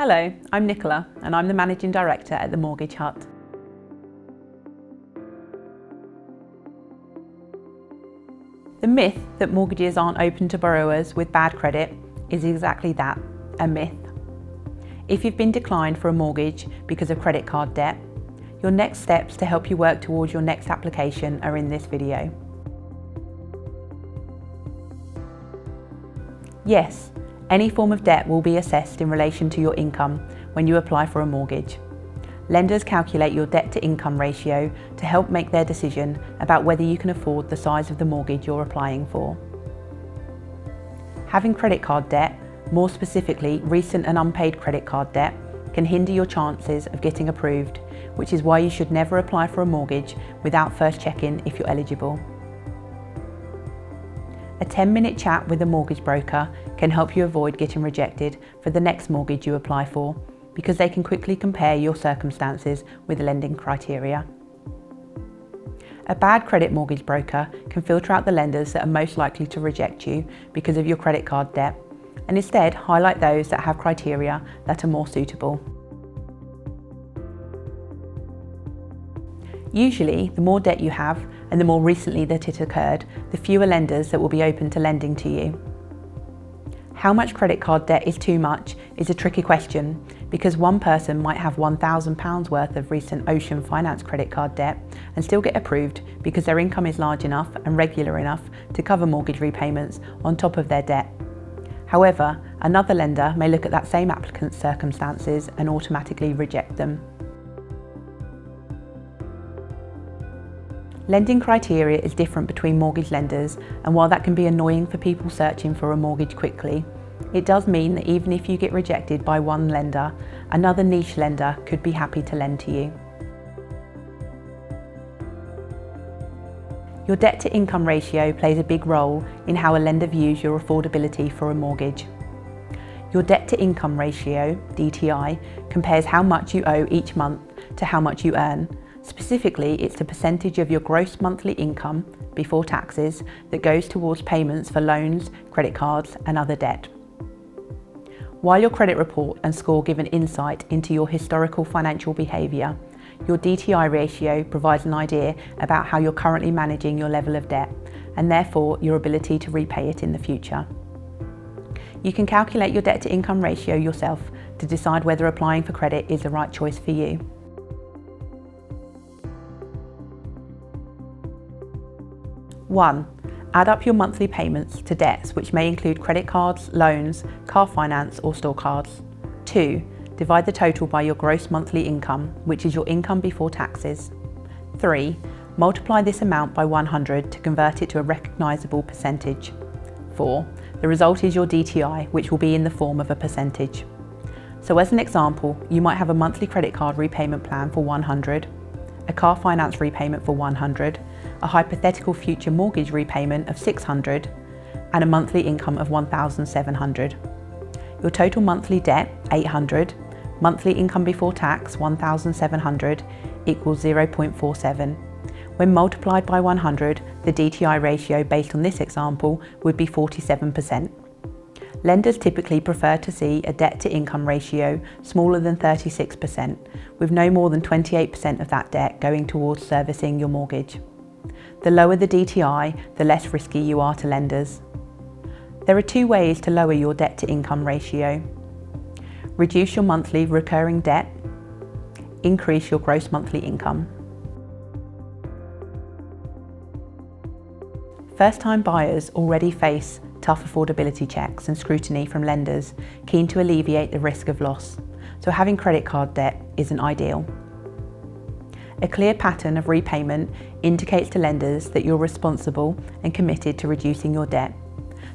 Hello, I'm Nicola and I'm the Managing Director at The Mortgage Hut. The myth that mortgages aren't open to borrowers with bad credit is exactly that, a myth. If you've been declined for a mortgage because of credit card debt, your next steps to help you work towards your next application are in this video. Yes, any form of debt will be assessed in relation to your income when you apply for a mortgage. Lenders calculate your debt-to-income ratio to help make their decision about whether you can afford the size of the mortgage you're applying for. Having credit card debt, more specifically recent and unpaid credit card debt, can hinder your chances of getting approved, which is why you should never apply for a mortgage without first checking if you're eligible. A 10-minute chat with a mortgage broker can help you avoid getting rejected for the next mortgage you apply for, because they can quickly compare your circumstances with lending criteria. A bad credit mortgage broker can filter out the lenders that are most likely to reject you because of your credit card debt, and instead highlight those that have criteria that are more suitable. Usually, the more debt you have and the more recently that it occurred, the fewer lenders that will be open to lending to you. How much credit card debt is too much is a tricky question, because one person might have £1,000 worth of recent Ocean Finance credit card debt and still get approved because their income is large enough and regular enough to cover mortgage repayments on top of their debt. However, another lender may look at that same applicant's circumstances and automatically reject them. Lending criteria is different between mortgage lenders, and while that can be annoying for people searching for a mortgage quickly, it does mean that even if you get rejected by one lender, another niche lender could be happy to lend to you. Your debt-to-income ratio plays a big role in how a lender views your affordability for a mortgage. Your debt-to-income ratio, DTI, compares how much you owe each month to how much you earn. Specifically, it's the percentage of your gross monthly income, before taxes, that goes towards payments for loans, credit cards and other debt. While your credit report and score give an insight into your historical financial behaviour, your DTI ratio provides an idea about how you're currently managing your level of debt, and therefore your ability to repay it in the future. You can calculate your debt-to-income ratio yourself to decide whether applying for credit is the right choice for you. 1. Add up your monthly payments to debts which may include credit cards, loans, car finance or store cards. 2. Divide the total by your gross monthly income, which is your income before taxes. 3. Multiply this amount by 100 to convert it to a recognisable percentage. 4. The result is your DTI, which will be in the form of a percentage. So as an example, you might have a monthly credit card repayment plan for 100, a car finance repayment for 100, a hypothetical future mortgage repayment of 600, and a monthly income of 1,700. Your total monthly debt, 800, monthly income before tax, 1,700, equals 0.47. When multiplied by 100, the DTI ratio based on this example would be 47%. Lenders typically prefer to see a debt-to-income ratio smaller than 36%, with no more than 28% of that debt going towards servicing your mortgage. The lower the DTI, the less risky you are to lenders. There are two ways to lower your debt-to-income ratio. Reduce your monthly recurring debt, increase your gross monthly income. First-time buyers already face tough affordability checks and scrutiny from lenders keen to alleviate the risk of loss, so having credit card debt isn't ideal. A clear pattern of repayment indicates to lenders that you're responsible and committed to reducing your debt,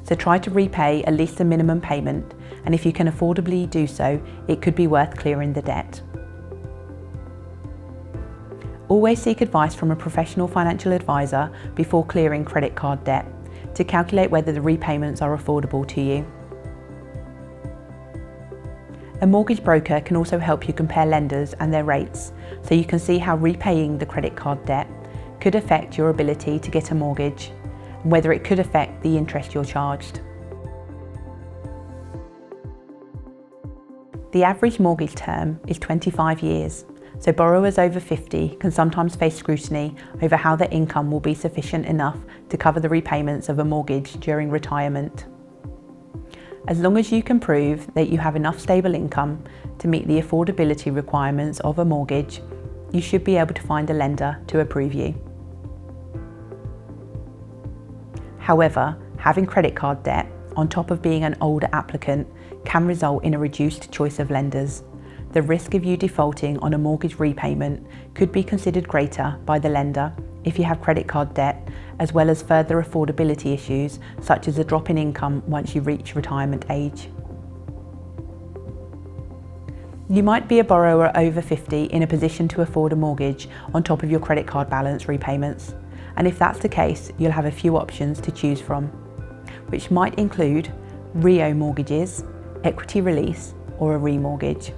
so try to repay at least a minimum payment, and if you can affordably do so, it could be worth clearing the debt. Always seek advice from a professional financial advisor before clearing credit card debt to calculate whether the repayments are affordable to you. A mortgage broker can also help you compare lenders and their rates, so you can see how repaying the credit card debt could affect your ability to get a mortgage, and whether it could affect the interest you're charged. The average mortgage term is 25 years, so borrowers over 50 can sometimes face scrutiny over how their income will be sufficient enough to cover the repayments of a mortgage during retirement. As long as you can prove that you have enough stable income to meet the affordability requirements of a mortgage, you should be able to find a lender to approve you. However, having credit card debt on top of being an older applicant can result in a reduced choice of lenders. The risk of you defaulting on a mortgage repayment could be considered greater by the lender if you have credit card debt, as well as further affordability issues such as a drop in income once you reach retirement age. You might be a borrower over 50 in a position to afford a mortgage on top of your credit card balance repayments. And if that's the case, you'll have a few options to choose from, which might include REO mortgages, equity release, or a remortgage.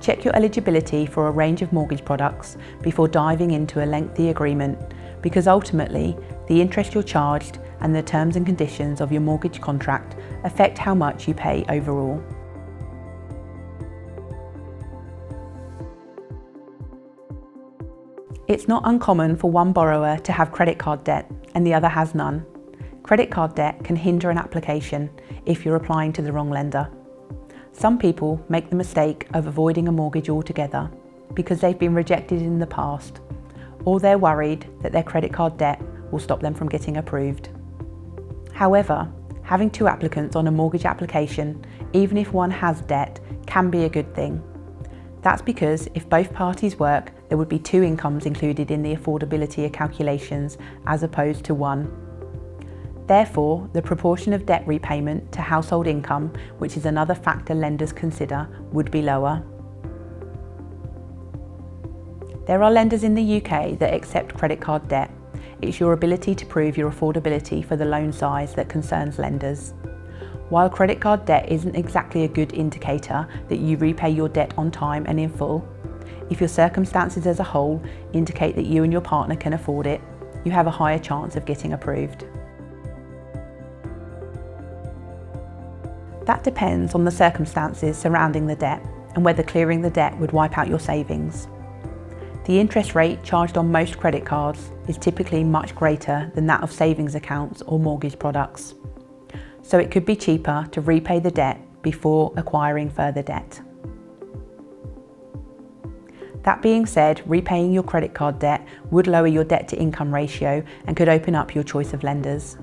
Check your eligibility for a range of mortgage products before diving into a lengthy agreement, because ultimately, the interest you're charged and the terms and conditions of your mortgage contract affect how much you pay overall. It's not uncommon for one borrower to have credit card debt and the other has none. Credit card debt can hinder an application if you're applying to the wrong lender. Some people make the mistake of avoiding a mortgage altogether because they've been rejected in the past, or they're worried that their credit card debt will stop them from getting approved. However, having two applicants on a mortgage application, even if one has debt, can be a good thing. That's because if both parties work, there would be two incomes included in the affordability calculations as opposed to one. Therefore, the proportion of debt repayment to household income, which is another factor lenders consider, would be lower. There are lenders in the UK that accept credit card debt. It's your ability to prove your affordability for the loan size that concerns lenders. While credit card debt isn't exactly a good indicator that you repay your debt on time and in full, if your circumstances as a whole indicate that you and your partner can afford it, you have a higher chance of getting approved. That depends on the circumstances surrounding the debt and whether clearing the debt would wipe out your savings. The interest rate charged on most credit cards is typically much greater than that of savings accounts or mortgage products, so it could be cheaper to repay the debt before acquiring further debt. That being said, repaying your credit card debt would lower your debt to income ratio and could open up your choice of lenders.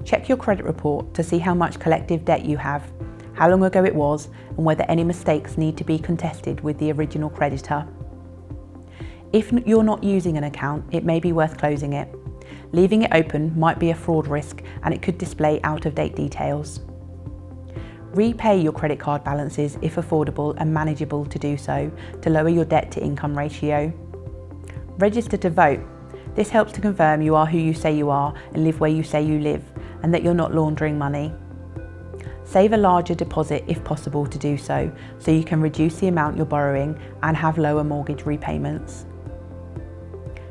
Check your credit report to see how much collective debt you have, how long ago it was, and whether any mistakes need to be contested with the original creditor. If you're not using an account, it may be worth closing it. Leaving it open might be a fraud risk and it could display out-of-date details. Repay your credit card balances if affordable and manageable to do so to lower your debt to income ratio. Register to vote. This helps to confirm you are who you say you are and live where you say you live, and that you're not laundering money. Save a larger deposit if possible to do so you can reduce the amount you're borrowing and have lower mortgage repayments.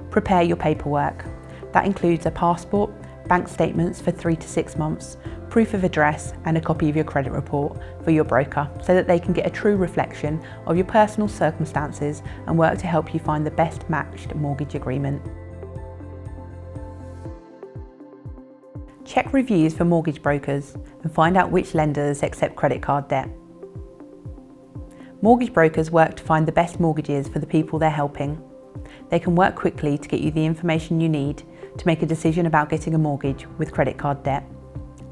Prepare your paperwork. That includes a passport, bank statements for 3 to 6 months, proof of address and a copy of your credit report for your broker so that they can get a true reflection of your personal circumstances and work to help you find the best matched mortgage agreement. Check reviews for mortgage brokers and find out which lenders accept credit card debt. Mortgage brokers work to find the best mortgages for the people they're helping. They can work quickly to get you the information you need to make a decision about getting a mortgage with credit card debt,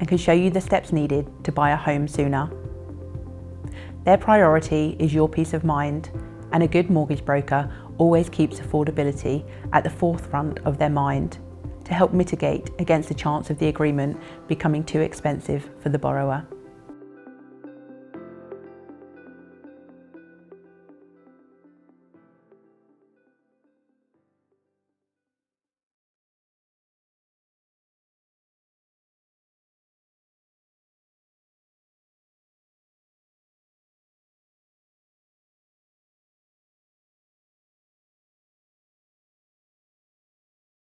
and can show you the steps needed to buy a home sooner. Their priority is your peace of mind, and a good mortgage broker always keeps affordability at the forefront of their mind to help mitigate against the chance of the agreement becoming too expensive for the borrower.